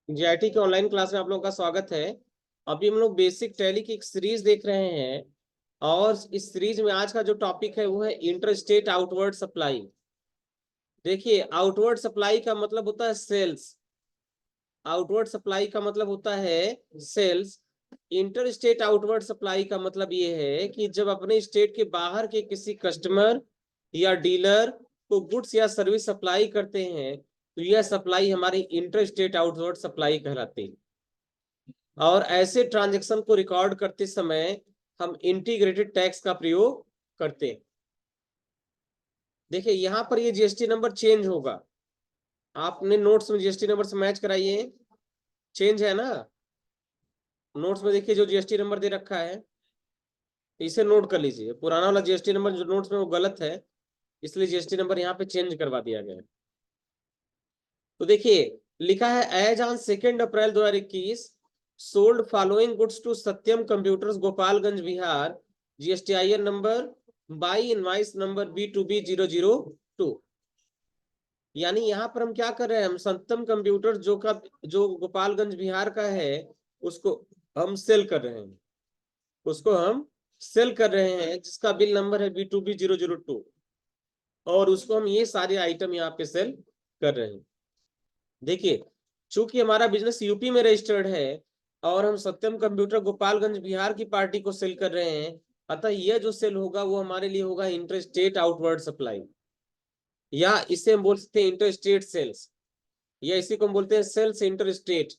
GIT के online class में आप लोगों का स्वागत है। अभी हम लोग बेसिक टैली की एक सीरीज देख रहे हैं और इस सीरीज में आज का जो टॉपिक है वो है इंटर स्टेट आउटवर्ड सप्लाई। देखिए, आउटवर्ड सप्लाई का मतलब होता है सेल्स। आउटवर्ड सप्लाई का मतलब होता है sales. Inter state outward supply का मतलब ये है कि जब अपने स्टेट के बाहर के किसी कस्टमर या डीलर को गुड्स या सर्विस सप्लाई करते हैं तो यह सप्लाई हमारी इंटर स्टेट आउटवर्ड सप्लाई कहलाती है। और ऐसे ट्रांजैक्शन को रिकॉर्ड करते समय हम इंटीग्रेटेड टैक्स का प्रयोग करते हैं। देखिए, यहां पर ये जीएसटी नंबर चेंज होगा। आपने नोट्स में जीएसटी नंबर से मैच कराइए। चेंज है ना? नोट्स में देखिए जो जीएसटी नंबर दे रखा है इसे नोट कर लीजिए। पुराना वाला जीएसटी नंबर जो नोट्स में वो गलत है, इसलिए जीएसटी नंबर यहाँ पे चेंज करवा दिया गया है। तो देखिए, लिखा है as on 2 April 2021 sold following goods to Satyam computers Gopalganj Bihar, GSTIN number by invoice number B2B002। यानी यहाँ पर हम क्या कर रहे हैं, हम सत्यम कंप्यूटर जो गोपालगंज बिहार का है उसको हम सेल कर रहे हैं। उसको हम सेल कर रहे हैं जिसका बिल नंबर है B2B002, और उसको हम ये सारे आइटम यहाँ पे सेल कर रहे हैं। देखिए, चूंकि हमारा बिजनेस यूपी में रजिस्टर्ड है और हम सत्यम कंप्यूटर गोपालगंज बिहार की पार्टी को सेल कर रहे हैं, अतः यह जो सेल होगा वो हमारे लिए होगा इंटर स्टेट आउटवर्ड सप्लाई, या इसे हम बोल सकते हैं इंटर स्टेट सेल्स, या इसी को हम बोलते हैं सेल्स इंटर स्टेट।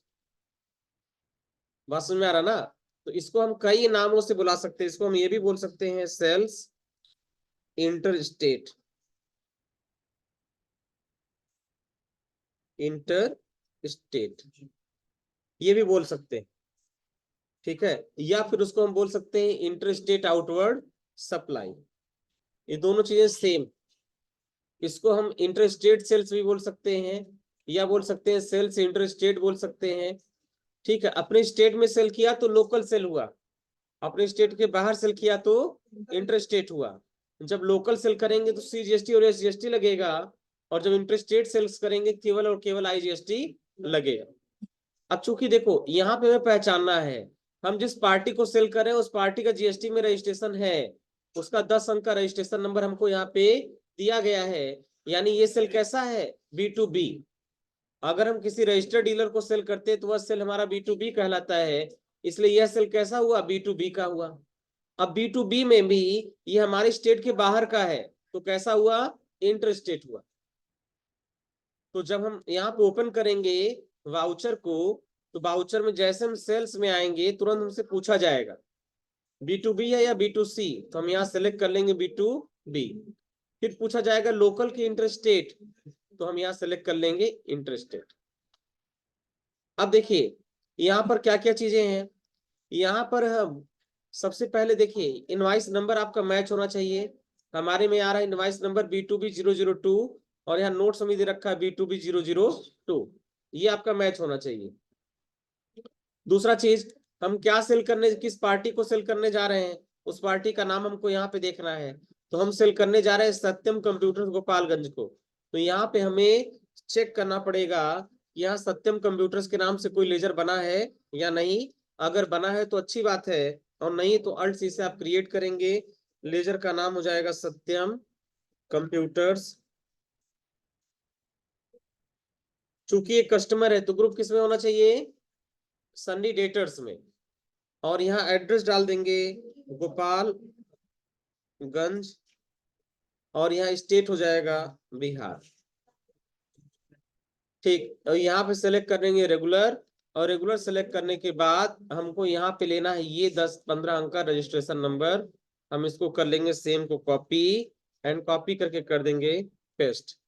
बात समझ में आ रहा ना? तो इसको हम कई नामों से बुला सकते हैं। इसको हम ये भी बोल सकते हैं sales inter state, inter state, ये भी बोल सकते हैं। ठीक है, या फिर उसको हम बोल सकते हैं इंटर स्टेट आउटवर्ड सप्लाई। ये दोनों चीजें सेम। इसको हम इंटर स्टेट सेल्स भी बोल सकते हैं या बोल सकते हैं सेल्स इंटर स्टेट बोल सकते हैं। ठीक है, अपने स्टेट में सेल किया तो लोकल सेल हुआ, अपने स्टेट के बाहर सेल किया तो इंटर स्टेट हुआ। जब लोकल सेल करेंगे तो सीजीएसटी और एसजीएसटी लगेगा, और जब इंटर स्टेट सेल्स करेंगे केवल और केवल आईजीएसटी लगेगा। अब चूंकि देखो यहाँ पे हमें पहचानना है, हम जिस पार्टी को सेल कर रहे हैं उस पार्टी का जीएसटी में रजिस्ट्रेशन है, उसका 10 अंक का रजिस्ट्रेशन नंबर हमको यहाँ पे दिया गया है। यानी ये सेल कैसा है, B2B। अगर हम किसी रजिस्टर्ड डीलर को सेल करते हैं तो वह सेल हमारा B2B कहलाता है, इसलिए यह सेल कैसा हुआ, B2B का हुआ। अब B2B में भी ये हमारे स्टेट के बाहर का है तो कैसा हुआ, इंटर स्टेट हुआ। तो जब हम यहाँ पे ओपन करेंगे वाउचर को, तो वाउचर में जैसे हम सेल्स में आएंगे तुरंत हमसे पूछा जाएगा B2B है या B2C, तो हम यहाँ सेलेक्ट कर लेंगे B2B। फिर पूछा जाएगा लोकल की इंटरस्टेट, तो हम यहाँ सेलेक्ट कर लेंगे इंटरस्टेट। अब देखिए यहाँ पर क्या क्या चीजें हैं। यहाँ पर हम सबसे पहले देखिए इनवाइस नंबर आपका मैच होना चाहिए। हमारे में आ रहा है इनवाइस नंबर B2B002, और यहाँ नोट्स में दे रखा है B2B002। ये आपका मैच होना चाहिए। दूसरा चीज, हम क्या सेल करने, किस पार्टी को सेल करने जा रहे हैं, उस पार्टी का नाम हमको यहाँ पे देखना है। तो हम सेल करने जा रहे हैं सत्यम कंप्यूटर्स गोपालगंज को, तो यहाँ पे हमें चेक करना पड़ेगा यहाँ सत्यम कंप्यूटर्स के नाम से कोई लेजर बना है या नहीं। अगर बना है तो अच्छी बात है, और नहीं तो अल्ट सी से आप क्रिएट करेंगे। लेजर का नाम हो जाएगा सत्यम कंप्यूटर्स। चूंकि एक कस्टमर है तो ग्रुप किस में होना चाहिए, सन्नी डेटर्स में। और यहाँ एड्रेस डाल देंगे गोपालगंज, और यहाँ स्टेट हो जाएगा बिहार। ठीक, और यहाँ पे सेलेक्ट करेंगे रेगुलर, और रेगुलर सेलेक्ट करने के बाद हमको यहाँ पे लेना है ये 10-15 अंक का रजिस्ट्रेशन नंबर। हम इसको कर लेंगे सेम को कॉपी, एंड कॉपी करके कर देंगे पेस्ट।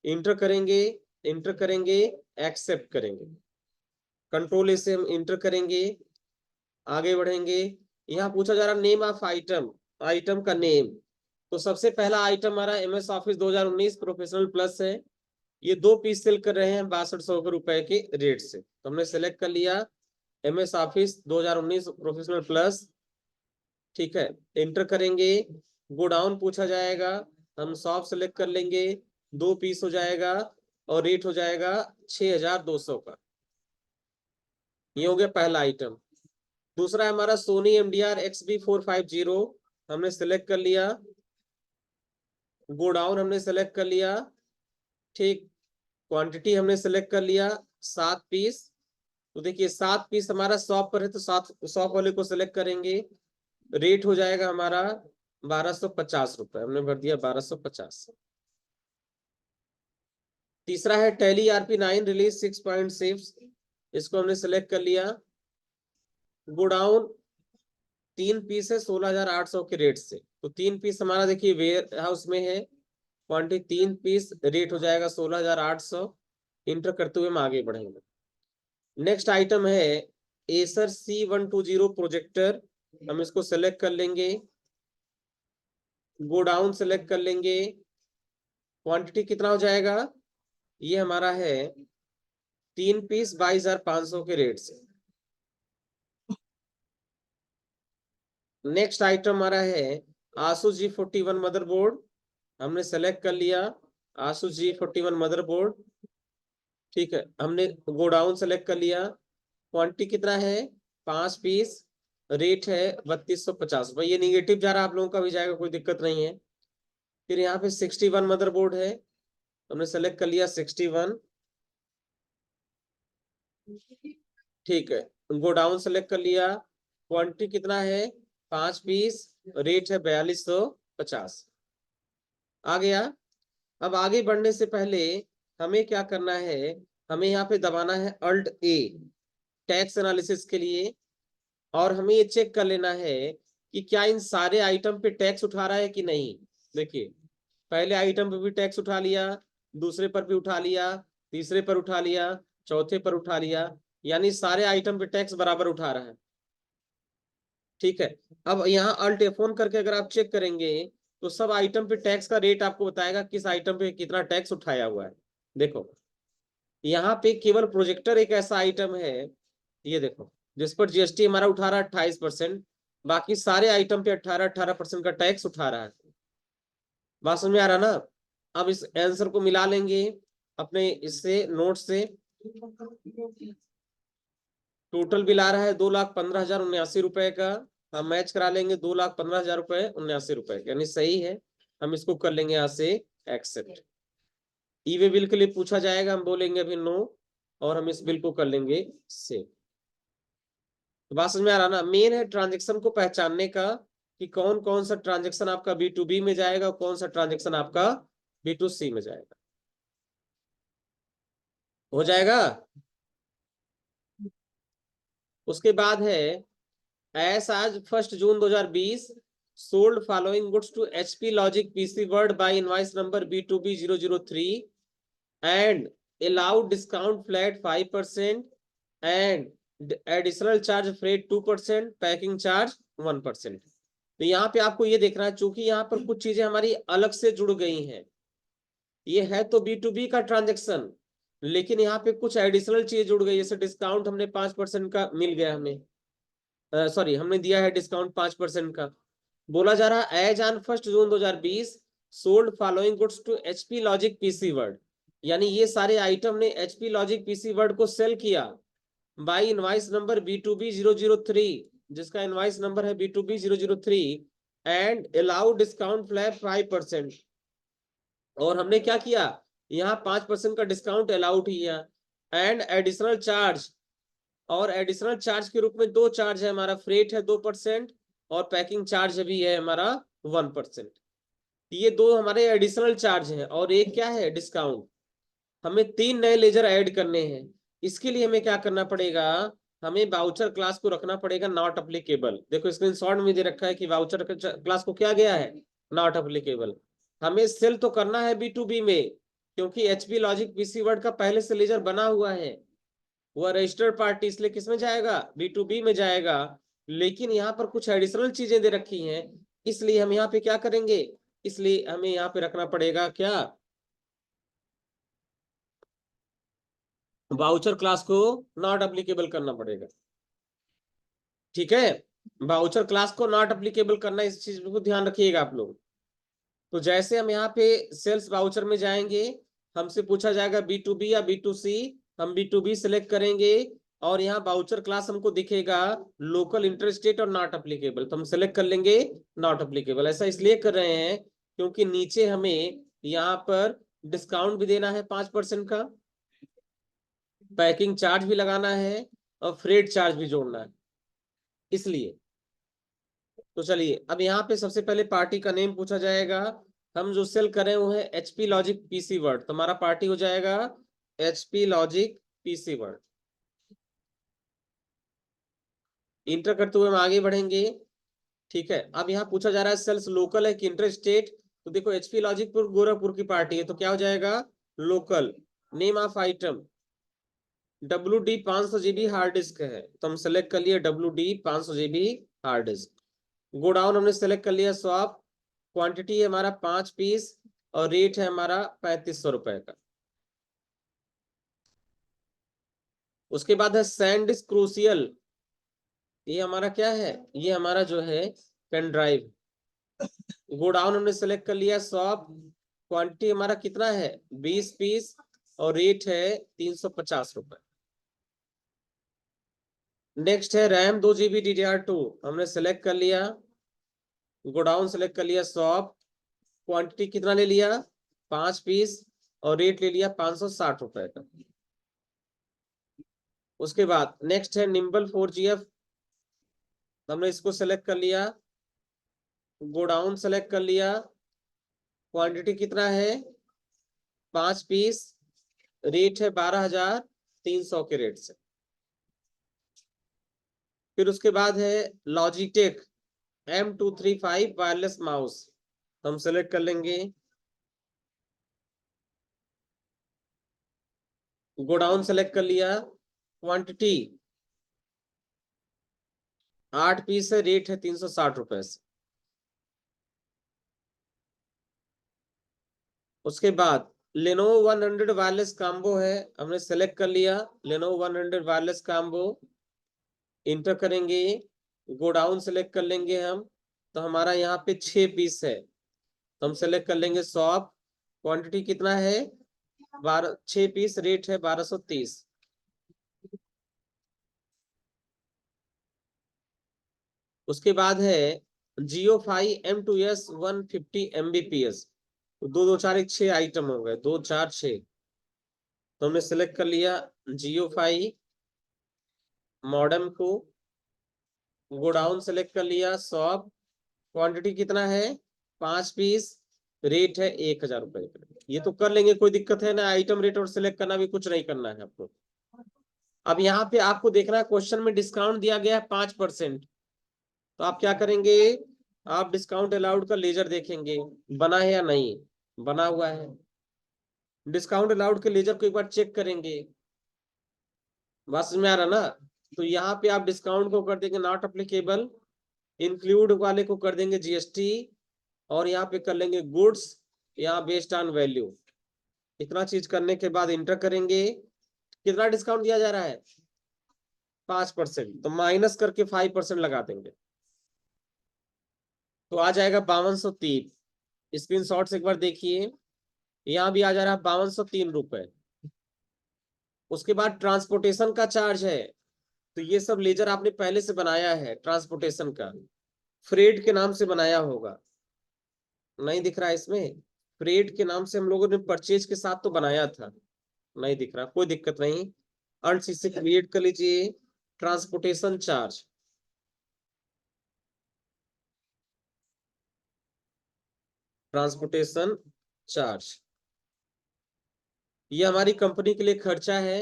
इंटर करेंगे, इंटर करेंगे, एक्सेप्ट करेंगे, कंट्रोल ए से हम इंटर करेंगे, आगे बढ़ेंगे। यहाँ पूछा जा रहा नेम ऑफ आइटम, आइटम का नेम। तो सबसे पहला आइटम हमारा MS ऑफिस 2019 प्रोफेशनल प्लस है। ये 2 पीस सेल कर रहे हैं 6200 रुपए के रेट से, तो हमने सेलेक्ट कर लिया MS ऑफिस 2019 प्रोफेशनल प्लस। ठीक है, एंटर करेंगे, गो डाउन पूछा जाएगा, हम शॉप सेलेक्ट कर लेंगे, 2 पीस हो जाएगा और रेट हो जाएगा 6200 का। ये हो गया पहला आइटम। दूसरा है हमारा सोनी MDR XB450, हमने सेलेक्ट कर लिया। गोडाउन हमने सेलेक्ट कर लिया, ठीक। क्वांटिटी हमने सेलेक्ट कर लिया 7 पीस। तो देखिए 7 पीस हमारा शॉप पर है, तो 7 शॉप वाले को सिलेक्ट करेंगे। रेट हो जाएगा हमारा 1250 रुपए, हमने भर दिया 1250। तीसरा है टेली RP9 रिलीज 6.6, इसको हमने सेलेक्ट कर लिया। गोडाउन 3 पीस है 16,800 के रेट से, तो 3 पीस हमारा देखिए वेयर हाउस में है। क्वांटिटी 3 पीस, रेट हो जाएगा 16,800। इंटर करते हुए हम आगे बढ़ेंगे। नेक्स्ट आइटम है एसर C120 प्रोजेक्टर, हम इसको सेलेक्ट कर लेंगे। गोडाउन सेलेक्ट कर लेंगे। क्वांटिटी कितना हो जाएगा, ये हमारा है 3 पीस 22,500 के रेट से। नेक्स्ट आइटम हमारा है Asus G41 मदरबोर्ड, हमने सेलेक्ट कर लिया। Asus G41 मदरबोर्ड, ठीक है, हमने गोडाउन सेलेक्ट कर लिया। क्वांटिटी कितना है, 5 पीस, रेट है 3250 रुपये। ये निगेटिव जा रहा है, आप लोगों का भी जाएगा, कोई दिक्कत नहीं है। फिर यहाँ पे 61 मदरबोर्ड है, हमने सेलेक्ट कर लिया 61, ठीक है। गोडाउन सेलेक्ट कर लिया। क्वांटिटी कितना है, 5 पीस, रेट है 4250। आ गया। अब आगे बढ़ने से पहले हमें क्या करना है, हमें यहाँ पे दबाना है Alt+A टैक्स एनालिसिस के लिए, और हमें ये चेक कर लेना है कि क्या इन सारे आइटम पे टैक्स उठा रहा है कि नहीं। देखिए पहले आइटम पे भी टैक्स उठा लिया, दूसरे पर भी उठा लिया, तीसरे पर उठा लिया, चौथे पर उठा लिया, यानी सारे आइटम पे टैक्स बराबर उठा रहा है, ठीक है। अब यहाँ Alt+F1 करके अगर आप चेक करेंगे तो सब आइटम पे टैक्स का रेट आपको बताएगा किस आइटम पे कितना टैक्स उठाया हुआ है। देखो यहाँ पे केवल प्रोजेक्टर एक ऐसा आइटम है, ये देखो, जिस पर GST हमारा उठा रहा है 28%, बाकी सारे आइटम पे 18% का टैक्स उठा रहा है। बात समझ में आ रहा ना। अब इस आंसर को मिला लेंगे अपने इससे नोट से। टोटल बिल आ रहा है 2,15,079 रुपए का, हम मैच करा लेंगे 2,15,079 रुपए यानी सही है। हम इसको कर लेंगे यहाँ से एक्सेप्ट। ई वे बिल के लिए पूछा जाएगा, हम बोलेंगे अभी नो, और हम इस बिल को कर लेंगे सेव। तो बात समझ में आ रहा ना। मेन है ट्रांजेक्शन को पहचानने का कि कौन कौन सा ट्रांजेक्शन आपका B2B में जाएगा, कौन सा ट्रांजेक्शन आपका B2C में जाएगा। हो जाएगा। उसके बाद है एस आज 1 June 2020 sold following goods to HP logic PC world by invoice number B2B003 and allowed discount flat 5% and additional charge freight 2%, packing charge 1%। तो यहाँ पे आपको ये देखना है, चूंकि यहाँ पर कुछ चीजें हमारी अलग से जुड़ गई हैं। ये है तो B2B का ट्रांजेक्शन, लेकिन यहाँ पे कुछ एडिशनल चीज जुड़ गई, जैसे डिस्काउंट हमने 5% का मिल गया हमें, सॉरी हमने दिया है डिस्काउंट 5% का। बोला जा रहा है as on 1 June 2020 sold following goods to HP logic PC world, यानी ये सारे आइटम ने HP लॉजिक PC वर्ड को सेल किया बाई इनवाइस नंबर B2B003, जिसका इनवाइस नंबर है B2B003 and allow discount flat 5%। और हमने क्या किया, यहाँ 5% का डिस्काउंट अलाउड किया एंड एडिशनल चार्ज, और एडिशनल चार्ज के रूप में दो चार्ज है हमारा, फ्रेट है 2% और पैकिंग चार्ज भी है हमारा 1%। ये दो हमारे एडिशनल चार्ज हैं, और एक क्या है डिस्काउंट। हमें 3 नए लेजर ऐड करने हैं। इसके लिए हमें क्या करना पड़ेगा, हमें वाउचर क्लास को रखना पड़ेगा नॉट अप्लीकेबल। देखो स्क्रीनशॉट में दे रखा है कि वाउचर क्लास को क्या गया है, नॉट अप्लीकेबल। हमें सेल तो करना है B2B में, क्योंकि HP लॉजिक PC वर्ड का पहले से लेजर बना हुआ है, वह रजिस्टर्ड पार्टी, इसलिए किस में जाएगा, B2B में जाएगा। लेकिन यहाँ पर कुछ एडिशनल चीजें दे रखी हैं, इसलिए हम यहाँ पे क्या करेंगे, इसलिए हमें यहाँ पे रखना पड़ेगा क्या, वाउचर क्लास को नॉट अप्लीकेबल करना पड़ेगा, ठीक है। वाउचर क्लास को नॉट अप्लीकेबल करना, इस चीज को ध्यान रखिएगा आप लोग। तो जैसे हम यहाँ पे सेल्स वाउचर में जाएंगे, हमसे पूछा जाएगा B2B या B2C, हम B2B सिलेक्ट करेंगे और यहाँ बाउचर क्लास हमको दिखेगा लोकल इंटरस्टेट और नॉट अप्लीकेबल, तो हम सेलेक्ट कर लेंगे नॉट अप्लीकेबल। ऐसा इसलिए कर रहे हैं क्योंकि नीचे हमें यहाँ पर डिस्काउंट भी देना है 5% का, पैकिंग चार्ज भी लगाना है और फ्रेट चार्ज भी जोड़ना है, इसलिए। तो चलिए अब यहाँ पे सबसे पहले पार्टी का नेम पूछा जाएगा। हम जो सेल कर रहे हैं वो है एचपी लॉजिक पीसी वर्ड, तो हमारा पार्टी हो जाएगा HP logic PC word. Inter करते हुए हम आगे बढ़ेंगे। ठीक है, अब यहाँ पूछा जा रहा है सेल्स लोकल है कि इंटर स्टेट, तो देखो एचपी लॉजिकपुर गोरखपुर की पार्टी है, तो क्या हो जाएगा local. Name of item WD 500 GB hard disk है, तो हम सेलेक्ट कर लिए WD 500 GB hard disk. Godown हमने सेलेक्ट कर लिया शॉप, क्वांटिटी है हमारा 5 पीस और रेट है हमारा 3500 रुपए का। उसके बाद है सैंड क्रूसियल, ये हमारा क्या है, ये हमारा जो है पेन ड्राइव। गोडाउन हमने सेलेक्ट कर लिया शॉप, क्वांटिटी हमारा कितना है 20 पीस और रेट है 350 रुपए। नेक्स्ट है रैम 2 GB DDR2, हमने सेलेक्ट कर लिया, गोडाउन सेलेक्ट कर लिया शॉप, क्वांटिटी कितना ले लिया 5 पीस और रेट ले लिया 560 रुपए का। उसके बाद नेक्स्ट है निम्बल 4GF, हमने इसको सेलेक्ट कर लिया, गोडाउन सेलेक्ट कर लिया, क्वांटिटी कितना है 5 पीस, रेट है 12,300 के रेट से। फिर उसके बाद है लॉजिटेक M235 वायरलेस माउस, हम सेलेक्ट कर लेंगे, गोडाउन सेलेक्ट कर लिया, क्वांटिटी 8 पीस है, रेट है 360 रुपए से। उसके बाद लेनोवो 100 वायरलेस काम्बो है, हमने सेलेक्ट कर लिया, लेनोवो 100 वायरलेस काम्बो, इंटर करेंगे, गोडाउन सेलेक्ट कर लेंगे हम, तो हमारा यहाँ पे 6 पीस है, तो हम सेलेक्ट कर लेंगे शॉप, क्वांटिटी कितना है 6 पीस, रेट है 1230। उसके बाद है जियो फाई M2S 150 Mbps, 2 2 4 1 6 आइटम हो गए, 2 4 6, तो हमने सेलेक्ट कर लिया जियो फाई मॉडम को, गोडाउन सेलेक्ट कर लिया शॉप, क्वांटिटी कितना है 5 पीस, रेट है 1000 रुपए। ये तो कर लेंगे, कोई दिक्कत है ना, आइटम रेट और सिलेक्ट करना भी कुछ नहीं करना है आपको। अब यहाँ पे आपको देखना है क्वेश्चन में डिस्काउंट दिया गया है 5%, तो आप क्या करेंगे, आप डिस्काउंट अलाउड का लेजर देखेंगे बना है या नहीं, बना हुआ है। डिस्काउंट अलाउड के लेजर को एक बार चेक करेंगे, बस में आ रहा ना, तो यहाँ पे आप डिस्काउंट को कर देंगे नॉट अप्लीकेबल, इंक्लूड वाले को कर देंगे GST, और यहाँ पे कर लेंगे गुड्स, यहाँ बेस्ड ऑन वैल्यू। इतना चीज करने के बाद इंटर करेंगे, कितना डिस्काउंट दिया जा रहा है 5%, तो माइनस करके 5% लगा देंगे, तो आ जाएगा 5203। स्क्रीन शॉट से एक बार देखिए, यहाँ भी आ जा रहा है 5203 रुपए। उसके बाद ट्रांसपोर्टेशन का चार्ज है, तो ये सब लेजर आपने पहले से बनाया है, ट्रांसपोर्टेशन का फ्रेड के नाम से बनाया होगा, नहीं दिख रहा है इसमें, फ्रेड के नाम से हम लोगों ने परचेज के साथ तो बनाया था, नहीं दिख रहा, कोई दिक्कत नहीं, अंश इसे क्रिएट कर लीजिए। ट्रांसपोर्टेशन चार्ज, ट्रांसपोर्टेशन चार्ज ये हमारी कंपनी के लिए खर्चा है।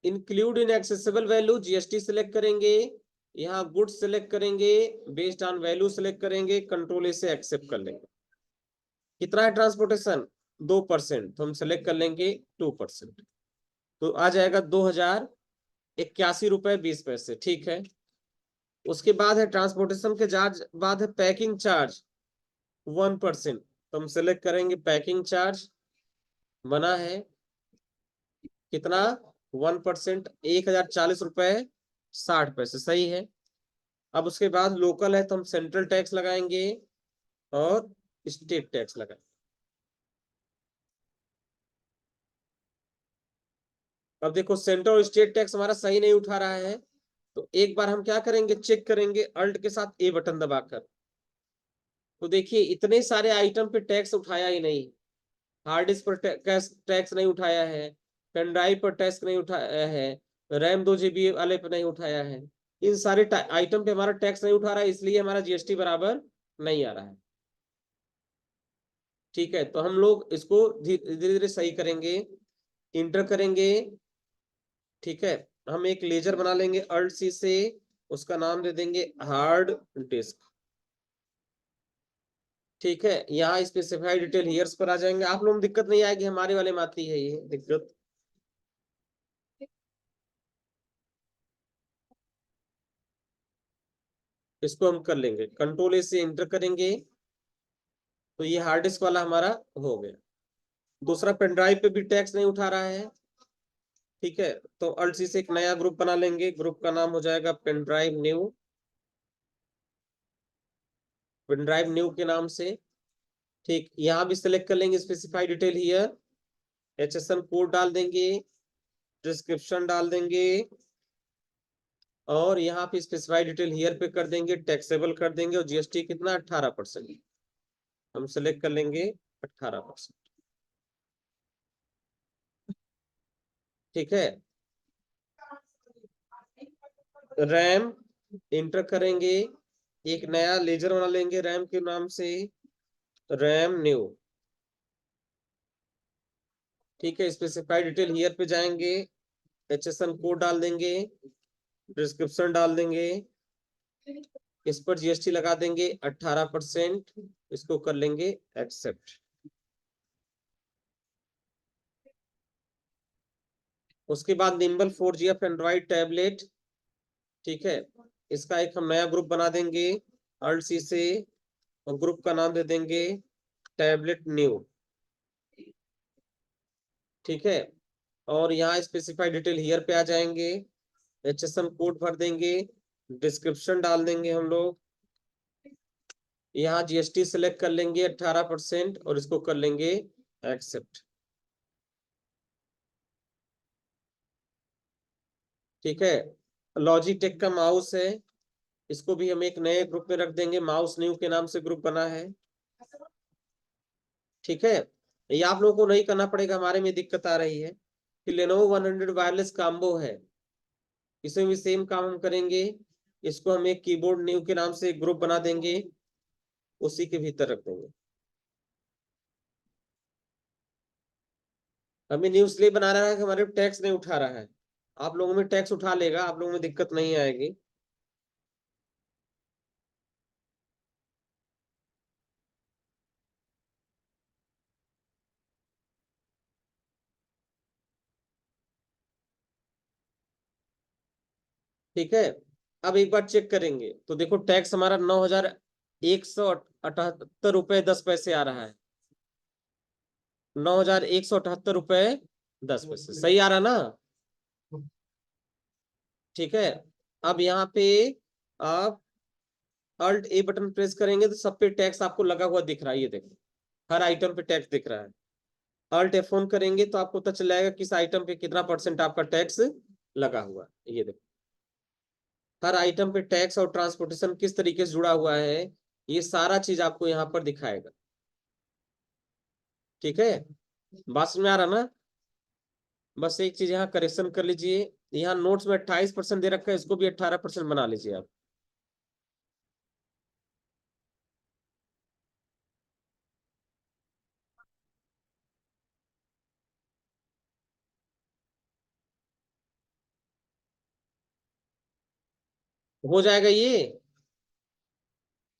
Include in accessible value GST select करेंगे, यहाँ गुड्स सिलेक्ट करेंगे, बेस्ड ऑन वैल्यू सिलेक्ट करेंगे, कंट्रोल ए से एक्सेप्ट कर लेंगे। कितना है ट्रांसपोर्टेशन 2%, तो हम सिलेक्ट कर लेंगे 2%, तो आ जाएगा 2081 रुपए 20 पैसे। ठीक है, उसके बाद है ट्रांसपोर्टेशन के चार्ज, बाद है पैकिंग चार्ज 1%, तो हम सेलेक्ट करेंगे पैकिंग चार्ज, बना है कितना 1%, 1040 रुपए 60 पैसे, सही है। अब उसके बाद लोकल है, तो हम सेंट्रल टैक्स लगाएंगे और स्टेट टैक्स लगाएंगे। अब देखो सेंटर और स्टेट टैक्स हमारा सही नहीं उठा रहा है, तो एक बार हम क्या करेंगे, चेक करेंगे अल्ट के साथ ए बटन दबाकर। तो देखिए इतने सारे आइटम पे टैक्स उठाया ही नहीं, हार्ड डिस्क पर टैक्स नहीं उठाया है, पेन ड्राइव पर टैक्स नहीं उठाया है, रैम 2 GB वाले पे नहीं उठाया है, इन सारे आइटम पे हमारा टैक्स नहीं उठा रहा है, इसलिए हमारा जीएसटी बराबर नहीं आ रहा है। ठीक है, तो हम लोग इसको धीरे धीरे सही करेंगे, इंटर करेंगे। ठीक है, हम एक लेजर बना लेंगे अल्ट सी से, उसका नाम दे देंगे हार्ड डिस्क। ठीक है, यहाँ स्पेसिफाइड डिटेल हियर्स पर आ जाएंगे, आप लोगों को दिक्कत नहीं आएगी, हमारे वाले में आती है ये दिक्कत। इसको हम कर लेंगे, कंट्रोल ए से इंटर करेंगे, तो ये हार्ड डिस्क वाला हमारा हो गया। दूसरा पेन ड्राइव पे भी टैक्स नहीं उठा रहा है। ठीक है, तो अल्ट सी से एक नया ग्रुप बना लेंगे, ग्रुप का नाम हो जाएगा pen drive new, pen drive new के नाम से। ठीक, यहाँ भी सिलेक्ट कर लेंगे specify detail here, HSN code डाल देंगे, डिस्क्रिप्शन डाल देंगे, और यहाँ पे स्पेसिफाई डिटेल हियर पे कर देंगे, टैक्सेबल कर देंगे, और जीएसटी कितना 18%, हम सिलेक्ट कर लेंगे 18%। ठीक है, रैम इंटर करेंगे, एक नया लेजर बना लेंगे रैम के नाम से, रैम न्यू। ठीक है, स्पेसिफाई डिटेल हियर पे जाएंगे, एचएसएन कोड डाल देंगे, डिस्क्रिप्शन डाल देंगे, इस पर जीएसटी लगा देंगे 18%, इसको कर लेंगे एक्सेप्ट। उसके बाद निम्बल 4GF एंड्रॉइड टैबलेट। ठीक है, इसका एक हम नया ग्रुप बना देंगे अल्ट सी से, और ग्रुप का नाम दे देंगे टैबलेट न्यू। ठीक है, और यहाँ स्पेसिफाई डिटेल हियर पे आ जाएंगे, एचएसएन कोड भर देंगे, डिस्क्रिप्शन डाल देंगे हम लोग, यहाँ जीएसटी सिलेक्ट कर लेंगे 18%, और इसको कर लेंगे एक्सेप्ट। ठीक है, लॉजिटेक का माउस है, इसको भी हम एक नए ग्रुप में रख देंगे, माउस न्यू के नाम से ग्रुप बना है। ठीक है, ये आप लोगों को नहीं करना पड़ेगा, हमारे में दिक्कत आ रही है कि लेनोवो 100 वायरलेस कॉम्बो है, इसमें भी सेम काम हम करेंगे, इसको हम एक कीबोर्ड न्यू के नाम से एक ग्रुप बना देंगे, उसी के भीतर रख देंगे। हमें न्यू इसलिए बना रहा है कि हमारे टैक्स नहीं उठा रहा है, आप लोगों में टैक्स उठा लेगा, आप लोगों में दिक्कत नहीं आएगी। ठीक है, अब एक बार चेक करेंगे, तो देखो टैक्स हमारा 9,178 रुपए 10 पैसे आ रहा है, 9,178 रुपए 10 पैसे, सही आ रहा ना। ठीक है, अब यहाँ पे आप अल्ट ए बटन प्रेस करेंगे तो सब पे टैक्स आपको लगा हुआ दिख रहा है, ये देखो हर आइटम पे टैक्स दिख रहा है। अल्ट F1 करेंगे तो आपको पता चल जाएगा किस आइटम पे कितना % आपका टैक्स लगा हुआ है, ये देखो हर आइटम पे टैक्स और ट्रांसपोर्टेशन किस तरीके से जुड़ा हुआ है, ये सारा चीज आपको यहाँ पर दिखाएगा। ठीक है, बात समझ में आ रहा ना। बस एक चीज यहाँ करेक्शन कर लीजिए, यहाँ नोट्स में 28% दे रखा है, इसको भी 18% बना लीजिए आप। हो जाएगा ये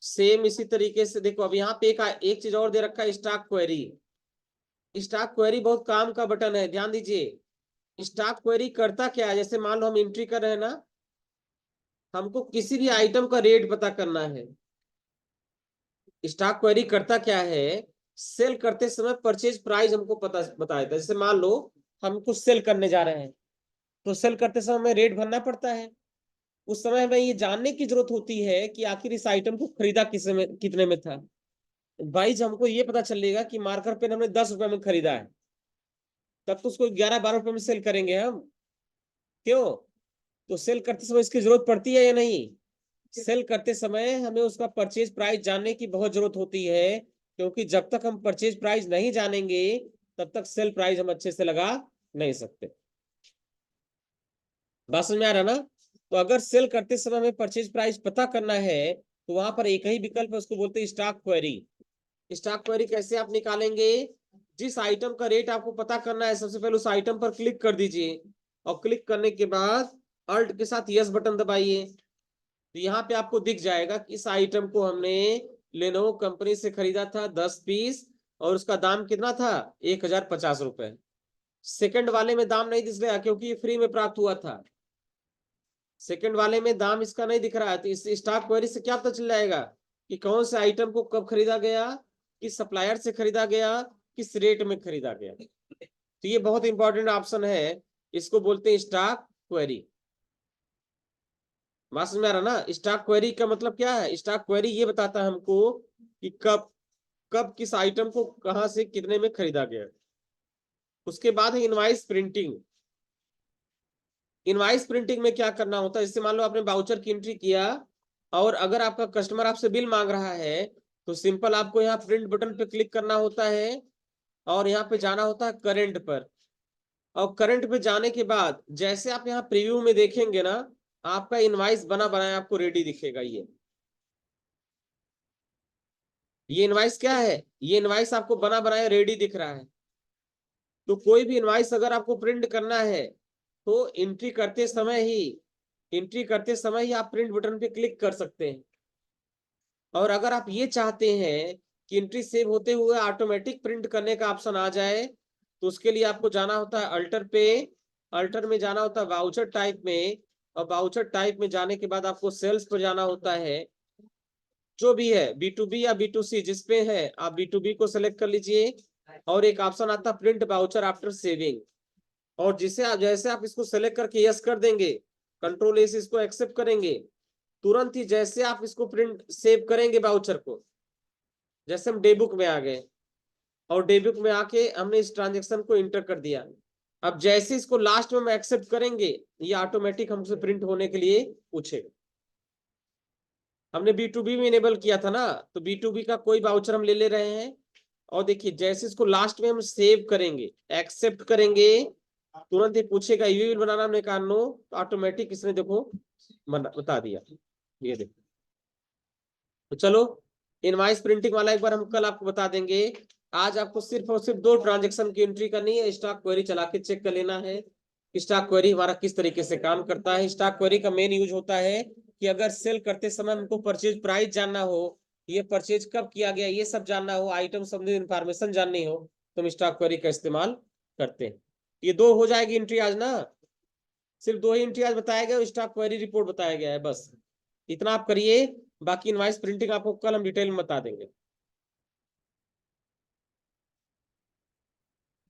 सेम इसी तरीके से। देखो अब यहाँ पे एक चीज और दे रखा है, स्टॉक क्वेरी। स्टॉक क्वेरी बहुत काम का बटन है, ध्यान दीजिए। स्टॉक क्वेरी करता क्या है, जैसे मान लो हम एंट्री कर रहे हैं ना, हमको किसी भी आइटम का रेट पता करना है। स्टॉक क्वेरी करता क्या है, सेल करते समय परचेज प्राइस हमको पता बताया था, जैसे मान लो हम कुछ सेल करने जा रहे हैं, तो सेल करते समय हमें रेट भरना पड़ता है। उस समय हमें ये जानने की जरूरत होती है कि आखिर इस आइटम को खरीदा कितने में था। भाई जब हमको ये पता चलेगा कि मार्कर पेन हमने 10 रुपए में खरीदा है, तब तो उसको 11-12 रुपए में सेल करेंगे हम। क्यों? तो सेल करते समय इसकी जरूरत पड़ती है या नहीं? सेल करते समय हमें उसका परचेज प्राइस जानने की बहुत जरूरत होती है, क्योंकि जब तक हम परचेज प्राइस नहीं जानेंगे तब तक सेल प्राइस हम अच्छे से लगा नहीं सकते। बात समझ में आ रहा ना? तो अगर सेल करते समय हमें परचेज प्राइस पता करना है तो वहां पर एक ही विकल्प है, उसको बोलते हैं स्टॉक क्वेरी। स्टॉक क्वेरी कैसे आप निकालेंगे? जिस आइटम का रेट आपको पता करना है, सबसे पहले उस आइटम पर क्लिक कर दीजिए, और क्लिक करने के बाद अल्ट के साथ यस बटन दबाइए। तो यहाँ पे आपको दिख जाएगा कि इस आइटम को हमने लेनोवो कंपनी से खरीदा था 10 पीस, और उसका दाम कितना था? 1050 रुपए। सेकंड वाले में दाम नहीं दिख रहा क्योंकि ये फ्री में प्राप्त हुआ था। सेकंड वाले में दाम इसका नहीं दिख रहा है, तो इस स्टॉक क्वेरी से क्या पता चल जाएगा कि कौन से आइटम को कब खरीदा गया, किस सप्लायर से खरीदा गया, किस रेट में खरीदा गया। तो ये बहुत इंपॉर्टेंट ऑप्शन है, इसको बोलते हैं स्टॉक क्वेरी। बात समझ में आ रहा ना? स्टॉक क्वेरी का मतलब क्या है? स्टॉक क्वेरी ये बताता है हमको कि कब कब किस आइटम को कहां से कितने में खरीदा गया। उसके बाद है इनवाइस प्रिंटिंग। इनवाइस प्रिंटिंग में क्या करना होता है? जैसे मान लो आपने बाउचर की एंट्री किया, और अगर आपका कस्टमर आपसे बिल मांग रहा है, तो सिंपल आपको यहाँ प्रिंट बटन पे क्लिक करना होता है, और यहाँ पे जाना होता है करंट पर। और करंट पे जाने के बाद जैसे आप यहाँ प्रीव्यू में देखेंगे ना, आपका इनवाइस बना बनाया आपको रेडी दिखेगा। ये इनवाइस क्या है? ये इनवाइस आपको बना बनाया रेडी दिख रहा है। तो कोई भी इनवाइस अगर आपको प्रिंट करना है तो एंट्री करते समय ही आप प्रिंट बटन पे क्लिक कर सकते हैं। और अगर आप ये चाहते हैं कि एंट्री सेव होते हुए ऑटोमेटिक प्रिंट करने का ऑप्शन आ जाए, तो उसके लिए आपको जाना होता है अल्टर पे। अल्टर में जाना होता है वाउचर टाइप में, और वाउचर टाइप में जाने के बाद आपको सेल्स पर जाना होता है। जो भी है B2B या B2C जिसपे है, आप B2B को सिलेक्ट कर लीजिए, और एक ऑप्शन आता है प्रिंट वाउचर आफ्टर सेविंग। और जिसे आप जैसे आप इसको सेलेक्ट करके यस कर देंगे, कंट्रोल ए से इसको एक्सेप्ट करेंगे, तुरंत ही जैसे आप इसको प्रिंट सेव करेंगे वाउचर को, जैसे हम डेबुक में आ गए, और डेबुक में आके हमने इस ट्रांजेक्शन को इंटर कर दिया। अब जैसे इसको लास्ट में हम एक्सेप्ट करेंगे, ये ऑटोमेटिक हमसे प्रिंट होने के लिए पूछेगा। हमने B2B में इनेबल किया था ना, तो B2B का कोई वाउचर हम ले रहे हैं, और देखिए जैसे इसको लास्ट में हम सेव करेंगे, एक्सेप्ट करेंगे, तुरंत ही पूछेगा ये विल बनाना, हमने कहा नो, तो ऑटोमेटिक इसने देखो बता दिया। ये देखो। तो चलो, इनवाइस प्रिंटिंग वाला एक बार हम कल आपको बता देंगे। आज आपको सिर्फ और सिर्फ 2 ट्रांजेक्शन की एंट्री करनी है। स्टॉक क्वेरी चला के चेक कर लेना है स्टॉक क्वेरी हमारा किस तरीके से काम करता है। स्टॉक क्वेरी का मेन यूज होता है कि अगर सेल करते समय हमको परचेज प्राइस जानना हो, ये परचेज कब किया गया, ये सब जानना हो, आइटम संबंधित इंफॉर्मेशन जाननी हो, तो हम स्टॉक क्वेरी का इस्तेमाल करते हैं। ये 2 हो जाएगी एंट्री आज ना, सिर्फ 2 ही एंट्री आज बताया गया, स्टॉक क्वेरी रिपोर्ट बताया गया है, बस इतना आप करिए। बाकी इनवाइस प्रिंटिंग आपको कल हम डिटेल में बता देंगे।